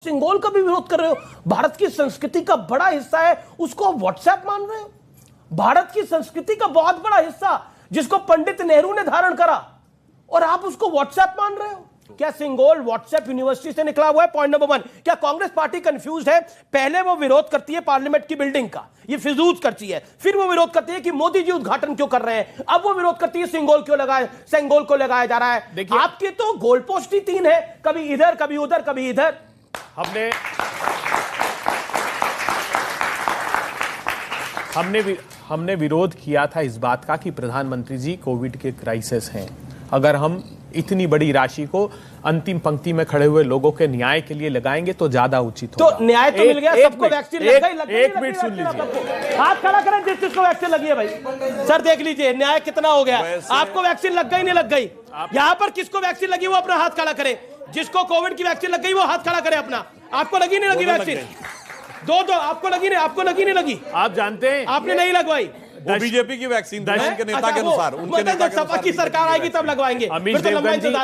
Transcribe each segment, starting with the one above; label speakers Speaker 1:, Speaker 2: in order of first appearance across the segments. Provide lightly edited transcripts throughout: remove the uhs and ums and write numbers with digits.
Speaker 1: सिंगोल का भी विरोध कर रहे हो। भारत की संस्कृति का बड़ा हिस्सा है, उसको व्हाट्सएप मान रहे हो। भारत की संस्कृति का बहुत बड़ा हिस्सा जिसको पंडित नेहरू ने धारण करा और आप उसको व्हाट्सएप मान रहे हो। क्या सिंगोल व्हाट्सएप यूनिवर्सिटी से निकला हुआ है? Point number 1। क्या कांग्रेस पार्टी कंफ्यूज है? पहले वो विरोध करती है पार्लियामेंट की बिल्डिंग का, ये फिजूल करती है, फिर वो विरोध करती है कि मोदी जी उद्घाटन क्यों कर रहे हैं, अब वो विरोध करती है सिंगोल को लगाया जा रहा है। आपकी तो गोल पोस्ट ही 3 है, कभी इधर कभी उधर कभी इधर।
Speaker 2: हमने विरोध किया था इस बात का कि प्रधानमंत्री जी कोविड के क्राइसिस हैं। अगर हम इतनी बड़ी राशि को अंतिम पंक्ति में खड़े हुए लोगों के न्याय के लिए लगाएंगे तो ज्यादा उचित होगा।
Speaker 1: तो न्याय तो मिल गया, सबको वैक्सीन लग गई।
Speaker 2: एक मिनट सुन लीजिए,
Speaker 1: हाथ खड़ा करें जिसको वैक्सीन लगी है। भाई सर देख लीजिए न्याय कितना हो गया। आपको वैक्सीन लग गई नहीं लग गई? यहां पर किसको वैक्सीन लगी वो अपना हाथ खड़ा करे। जिसको कोविड की वैक्सीन लग गई वो हाथ खड़ा करे अपना। आपको लगी नहीं लगी वैक्सीन? दो आपको लगी नहीं लगी? आप जानते हैं आपने नहीं लगवाई।
Speaker 3: वो बीजेपी की वैक्सीन उनके नेता के अनुसार, उनके नेता के
Speaker 1: सपा की सरकार आएगी तब लगवाएंगे।
Speaker 2: अमित देवगन जी,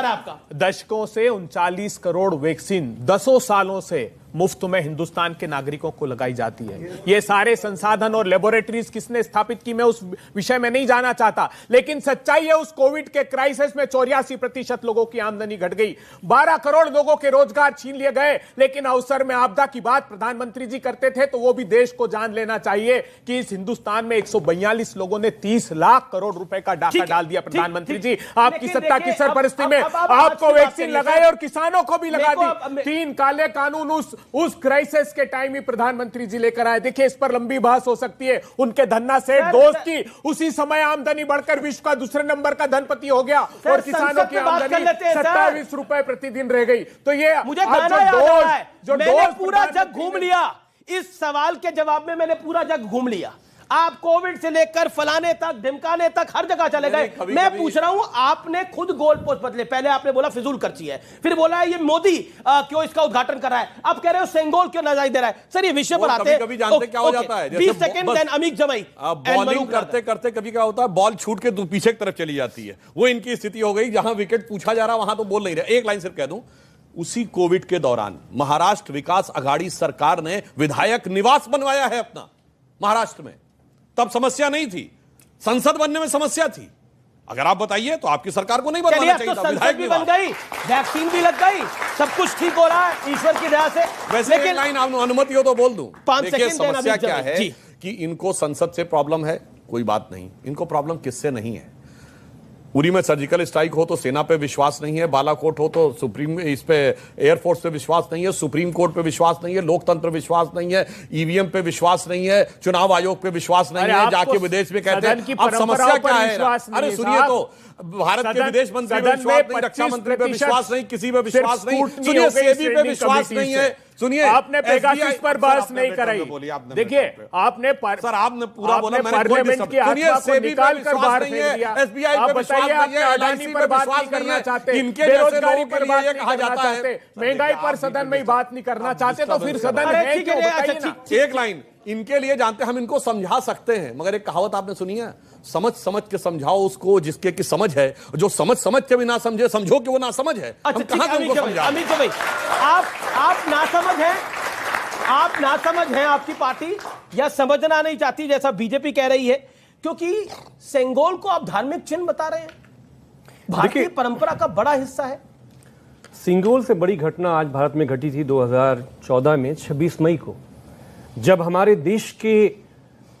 Speaker 2: दशकों से 39 करोड़ वैक्सीन 10 सालों से मुफ्त में हिंदुस्तान के नागरिकों को लगाई जाती है। ये सारे संसाधन और लेबोरेटरीज किसने स्थापित की मैं उस विषय में नहीं जाना चाहता, लेकिन सच्चाई है उस कोविड के क्राइसिस में 84% लोगों की आमदनी घट गई, 12 करोड़ लोगों के रोजगार छीन लिए गए। लेकिन अवसर में आपदा की बात प्रधानमंत्री जी करते थे तो वो भी देश को जान लेना चाहिए कि इस हिंदुस्तान में 142 लोगों ने 30 लाख करोड़ रुपए का डाका डाल दिया। प्रधानमंत्री जी आपकी सत्ता की सरपरस्ती में आपको वैक्सीन लगाए और किसानों को भी लगा दी। 3 काले कानून उस क्राइसिस के टाइम ही प्रधानमंत्री जी लेकर आए। देखिए इस पर लंबी बहस हो सकती है। उनके धन्ना सेठ दोस्त की उसी समय आमदनी बढ़कर विश्व का दूसरे नंबर का धनपति हो गया और किसानों की आमदनी 27 रुपए प्रतिदिन रह गई। तो ये
Speaker 1: मुझे मैंने पूरा जग घूम लिया। इस सवाल के जवाब में मैंने पूरा जग घूम लिया। आप कोविड से लेकर फलाने तक ढिमकाने तक हर जगह चले गए। मैं पूछ रहा हूं, आपने खुद गोल पोस्ट बदले। पहले आपने बोला फिजूल खर्ची है, फिर बोला ये मोदी क्यों इसका उद्घाटन कर रहा है, अब कह रहे हो सेंगोल क्यों नाजायज दे रहा है। सर ये विषय पर आते हैं।
Speaker 3: कभी जानते क्या हो जाता है,
Speaker 1: 20 सेकंड देन अमीक जमाई
Speaker 3: बॉलिंग करते करते कभी क्या होता है बॉल छूट के पीछे की तरफ चली जाती है। वो इनकी स्थिति हो गई, जहां विकेट पूछा जा रहा वहां तो बोल नहीं रहे। एक लाइन सिर्फ कह दूं, उसी कोविड के दौरान महाराष्ट्र विकास आघाड़ी सरकार ने विधायक निवास बनवाया है अपना महाराष्ट्र में। तब समस्या नहीं थी, संसद बनने में समस्या थी। अगर आप बताइए तो आपकी सरकार को नहीं बनवाना चाहिए था।
Speaker 1: संसद भी बन गई, वैक्सीन भी लग गई, सब कुछ ठीक हो रहा है ईश्वर की दया से।
Speaker 3: वैसे एक लाइन अनुमति हो तो बोल दूं। देखिए समस्या क्या है कि इनको संसद से प्रॉब्लम है, कोई बात नहीं। इनको प्रॉब्लम किससे नहीं है। उरी में सर्जिकल स्ट्राइक हो तो सेना पे विश्वास नहीं है, बालाकोट हो तो सुप्रीम इस पे एयरफोर्स पे विश्वास नहीं है, सुप्रीम कोर्ट पे विश्वास नहीं है, लोकतंत्र विश्वास नहीं है, ईवीएम पे विश्वास नहीं है, चुनाव आयोग पे विश्वास नहीं है, जाके विदेश में कहते हैं। अब समस्या क्या है? अरे सुनिए तो, भारत के विदेश मंत्री पे विश्वास नहीं, रक्षा मंत्री पे विश्वास नहीं, किसी पे विश्वास नहीं, सुनिए सेबी पे विश्वास नहीं है। सुनिए
Speaker 2: आपने पेगासस पर बहस नहीं कराई। देखिए आपने
Speaker 3: सर आपने पूरा बोला, मैंने
Speaker 2: पार्लियामेंट की आत्मा को निकाल कर बाहर फेंक दिया।
Speaker 3: एसबीआई पे विश्वास नहीं है,
Speaker 2: अडानी पर बात नहीं करना चाहते,
Speaker 3: इनके बेरोजगारी पर बात नहीं कहा जाता है,
Speaker 2: महंगाई पर सदन में बात नहीं करना चाहते, तो फिर सदन है क्यों? बताइए ना।
Speaker 3: एक लाइन इनके लिए जानते हम इनको समझा सकते हैं, मगर एक कहावत आपने सुनी है, समझ समझ के समझाओ उसको जिसके की समझ है, जो समझ समझ के भी ना समझे समझो कि वो ना समझ है। हम कहां तुमको समझा?
Speaker 1: अमित भाई आप ना समझ हैं, आप ना समझ हैं आपकी पार्टी, या समझना नहीं चाहती जैसा बीजेपी कह रही है, क्योंकि सेंगोल को आप धार्मिक चिन्ह बता रहे हैं, भारतीय परंपरा का बड़ा हिस्सा है।
Speaker 4: सिंगोल से बड़ी घटना आज भारत में घटी थी 2014 में 26 मई को, जब हमारे देश के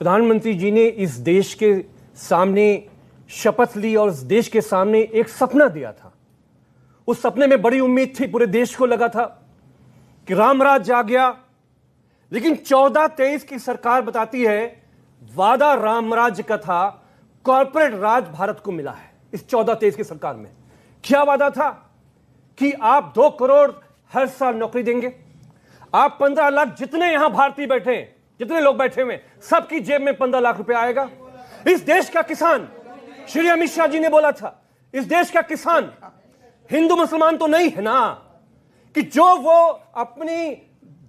Speaker 4: प्रधानमंत्री जी ने इस देश के सामने शपथ ली और इस देश के सामने एक सपना दिया था। उस सपने में बड़ी उम्मीद थी, पूरे देश को लगा था कि राम राज्य आ गया। लेकिन 14-23 की सरकार बताती है वादा राम राज्य का था, कॉर्पोरेट राज भारत को मिला है। इस 14-23 की सरकार में क्या वादा था कि आप 2 करोड़ हर साल नौकरी देंगे, आप 15 लाख, जितने यहां भारतीय बैठे हैं, जितने लोग बैठे हुए, सबकी जेब में 15 लाख रुपए आएगा। इस देश का किसान, श्री अमित शाह जी ने बोला था, इस देश का किसान हिंदू मुसलमान तो नहीं है ना, कि जो वो अपनी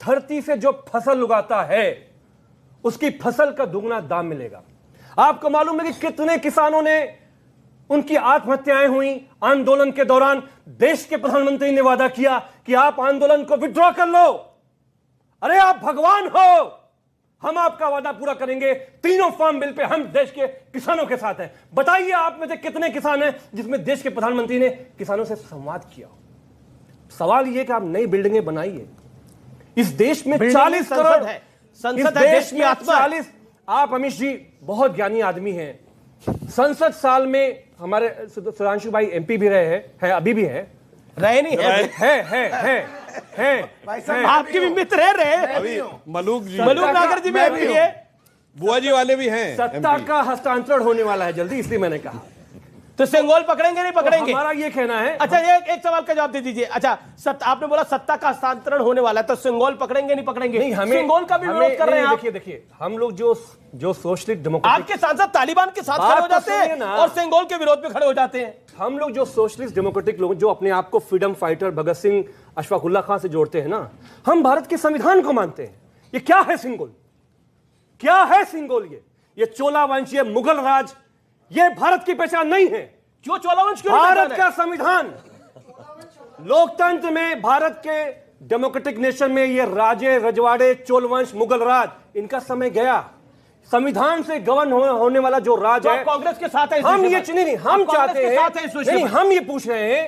Speaker 4: धरती से जो फसल उगाता है उसकी फसल का दुगना दाम मिलेगा। आपको मालूम है कि कितने किसानों ने उनकी आत्महत्याएं हुई आंदोलन के दौरान। देश के प्रधानमंत्री ने वादा किया कि आप आंदोलन को विड्रॉ कर लो, अरे आप भगवान हो, हम आपका वादा पूरा करेंगे। तीनों फार्म बिल पे हम देश के किसानों के साथ हैं। बताइए आप में से कितने किसान हैं जिसमें देश के प्रधानमंत्री ने किसानों से संवाद किया? सवाल यह कि आप नई बिल्डिंगें बनाइए। इस देश में 40 करोड़
Speaker 1: है, संसद है, देश की आत्मा है।
Speaker 4: 40। आप अमित जी बहुत ज्ञानी आदमी हैं। संसद साल में हमारे सुधांशु भाई एमपी भी रहे हैं, अभी भी है,
Speaker 1: रहे नहीं
Speaker 4: है।
Speaker 1: भाई साहब आपके भी मित्र है रहे।
Speaker 3: अभी मलूक
Speaker 1: नागर जी भी एमपी है,
Speaker 3: बुआ जी वाले भी हैं।
Speaker 4: सत्ता का हस्तांतरण होने वाला है जल्दी, इसलिए मैंने कहा।
Speaker 1: तो सेंगोल पकड़ेंगे नहीं पकड़ेंगे?
Speaker 4: हमारा ये कहना है।
Speaker 1: अच्छा एक सवाल का जवाब दे दीजिए। अच्छा आपने बोला सत्ता का हस्तांतरण होने वाला है, तो सेंगोल पकड़ेंगे नहीं पकड़ेंगे?
Speaker 4: नहीं, हमें
Speaker 1: सेंगोल का भी विरोध कर रहे हैं आप।
Speaker 4: देखिए हम लोग जो सोशलिस्ट डेमोक्रेटिक,
Speaker 1: आपके सांसद तालिबान के साथ खड़े हो जाते हैं और सेंगोल के विरोध में खड़े हो जाते हैं।
Speaker 4: हम लोग जो सोशलिस्ट डेमोक्रेटिक लोग जो अपने आप को फ्रीडम फाइटर भगत सिंह अशफाक उल्लाह खां से जोड़ते हैं ना, हम भारत के संविधान को मानते हैं। ये क्या है सिंगोल? क्या है सिंगोल? ये चोला वंश, ये मुगल राज, ये भारत की पहचान नहीं है।
Speaker 1: क्यों चोला वंश? क्यों
Speaker 4: भारत का संविधान, लोकतंत्र में, भारत के डेमोक्रेटिक नेशन में ये राजे रजवाड़े, चोल वंश, मुगल राज, इनका समय गया। संविधान से गवर्न होने वाला जो राज है,
Speaker 1: कांग्रेस के साथ है।
Speaker 4: हम ये नहीं, हम चाहते हैं, हम ये पूछ रहे हैं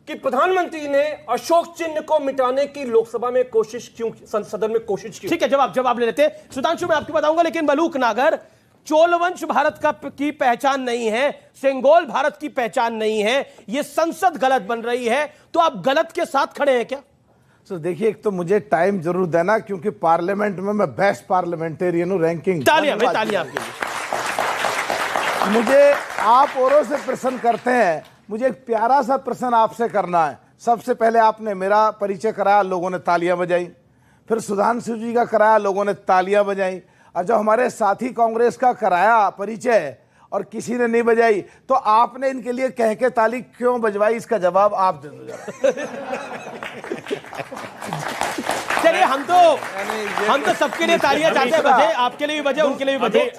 Speaker 4: कि प्रधानमंत्री ने अशोक चिन्ह को मिटाने की लोकसभा में कोशिश क्यों, सदन में कोशिश की?
Speaker 1: ठीक है, जवाब ले लेते हैं। सुधांशु मैं आपको बताऊंगा, लेकिन मलूक नागर, चोल वंश भारत की पहचान नहीं है, सेंगोल भारत की पहचान नहीं है, ये संसद गलत बन रही है, तो आप गलत के साथ खड़े हैं क्या?
Speaker 5: तो देखिए, एक तो मुझे टाइम जरूर देना, क्योंकि पार्लियामेंट में मैं बेस्ट पार्लियामेंटेरियन हूं, रैंकिंग।
Speaker 1: तालियां आपके लिए।
Speaker 5: मुझे आप औरों से प्रश्न करते हैं, मुझे एक प्यारा सा प्रश्न आपसे करना है। सबसे पहले आपने मेरा परिचय कराया, लोगों ने तालियां बजाई। फिर सुधांशु जी का कराया, लोगों ने तालियां बजाई। और जब हमारे साथी कांग्रेस का कराया परिचय और किसी ने नहीं बजाई, तो आपने इनके लिए कह के ताली क्यों बजवाई? इसका जवाब आप दे दो।
Speaker 1: चलिए, हम तो सबके लिए तालियां चाहते हैं बजे, आपके लिए भी बजे, उनके लिए भी बजे।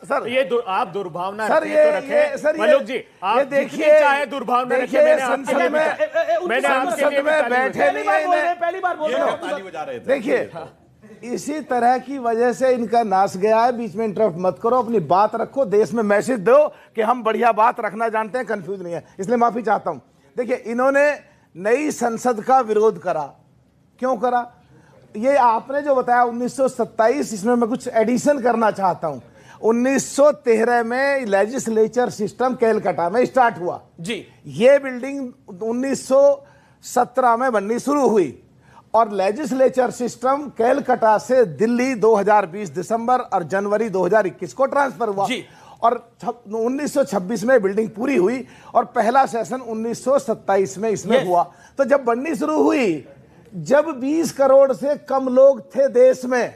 Speaker 2: सर ये आप दुर्भावना
Speaker 5: सर, ये
Speaker 2: मलूक जी, आप
Speaker 5: देखिए,
Speaker 2: चाहे दुर्भावना रखें, मैंने आपके लिए
Speaker 5: बैठे
Speaker 1: पहली बार बोल रहे हैं।
Speaker 5: देखिए, इसी तरह की वजह से इनका नाश गया है। बीच में इंटरप्ट मत करो, अपनी बात रखो, देश में मैसेज दो कि हम बढ़िया बात रखना जानते हैं, कंफ्यूज नहीं है, इसलिए माफी चाहता हूं। देखिए, इन्होंने नई संसद का विरोध करा। क्यों करा? ये आपने जो बताया 1927, इसमें मैं कुछ एडिशन करना चाहता हूं। 1913 में लेजिस्लेचर सिस्टम कैलकाटा में स्टार्ट हुआ
Speaker 1: जी।
Speaker 5: ये बिल्डिंग 1917 में बननी शुरू हुई और लेजिस्लेचर सिस्टम कैलकाटा से दिल्ली 2020 दिसंबर और जनवरी 2021 को ट्रांसफर हुआ
Speaker 1: जी।
Speaker 5: और 1926 में बिल्डिंग पूरी हुई और पहला सेशन 1927 में इसमें हुआ। तो जब बननी शुरू हुई, जब 20 करोड़ से कम लोग थे देश में,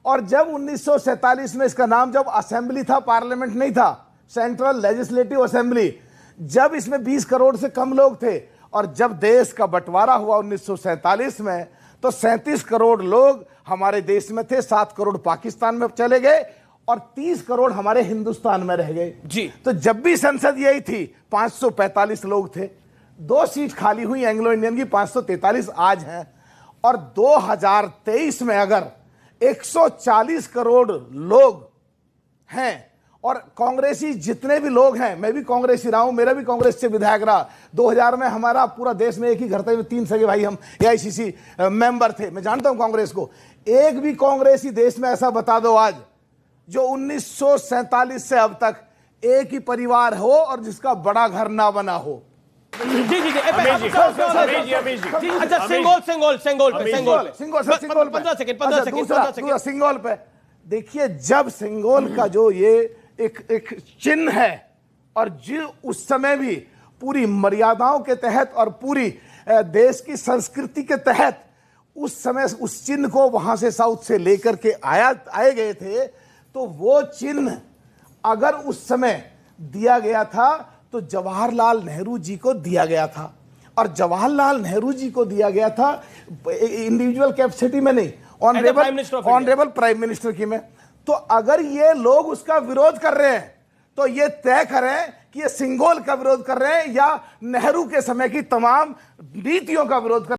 Speaker 5: और जब 1947 में इसका नाम जब असेंबली था, पार्लियामेंट नहीं था, सेंट्रल लेजिस्लेटिव असेंबली, जब इसमें 20 करोड़ से कम लोग थे, और जब देश का बंटवारा हुआ 1947 में, तो 37 करोड़ लोग हमारे देश में थे, 7 करोड़ पाकिस्तान में चले गए और 30 करोड़ हमारे हिंदुस्तान में रह गए
Speaker 1: जी।
Speaker 5: तो जब भी संसद यही थी, 545 लोग थे, 2 सीट खाली हुई एंग्लो इंडियन की, 543 आज हैं। और 2023 में अगर 140 करोड़ लोग हैं और कांग्रेसी जितने भी लोग हैं, मैं भी कांग्रेसी रहा हूं, मेरा भी कांग्रेस से विधायक रहा। 2000 में हमारा पूरा देश में एक ही घर था, 3 सगे भाई हम एआईसीसी मेंबर थे, मैं जानता हूं कांग्रेस को। एक भी कांग्रेसी देश में ऐसा बता दो आज जो 1947 से अब तक एक ही परिवार हो और जिसका बड़ा घर ना बना हो।
Speaker 1: जी। अच्छा,
Speaker 5: सिंगोल पे देखिए, जब सिंगोल का जो ये एक चिन्ह है, और जो उस समय भी पूरी मर्यादाओं के तहत और पूरी देश की संस्कृति के तहत उस समय उस चिन्ह को वहां से साउथ से लेकर के आए गए थे, तो वो चिन्ह अगर उस समय दिया गया था तो जवाहरलाल नेहरू जी को दिया गया था। और जवाहरलाल नेहरू जी को दिया गया था इंडिविजुअल कैपेसिटी में नहीं, ऑनरेबल प्राइम मिनिस्टर की में। तो अगर ये लोग उसका विरोध कर रहे हैं तो ये तय करें कि ये सिंगोल का विरोध कर रहे हैं या नेहरू के समय की तमाम नीतियों का विरोध कर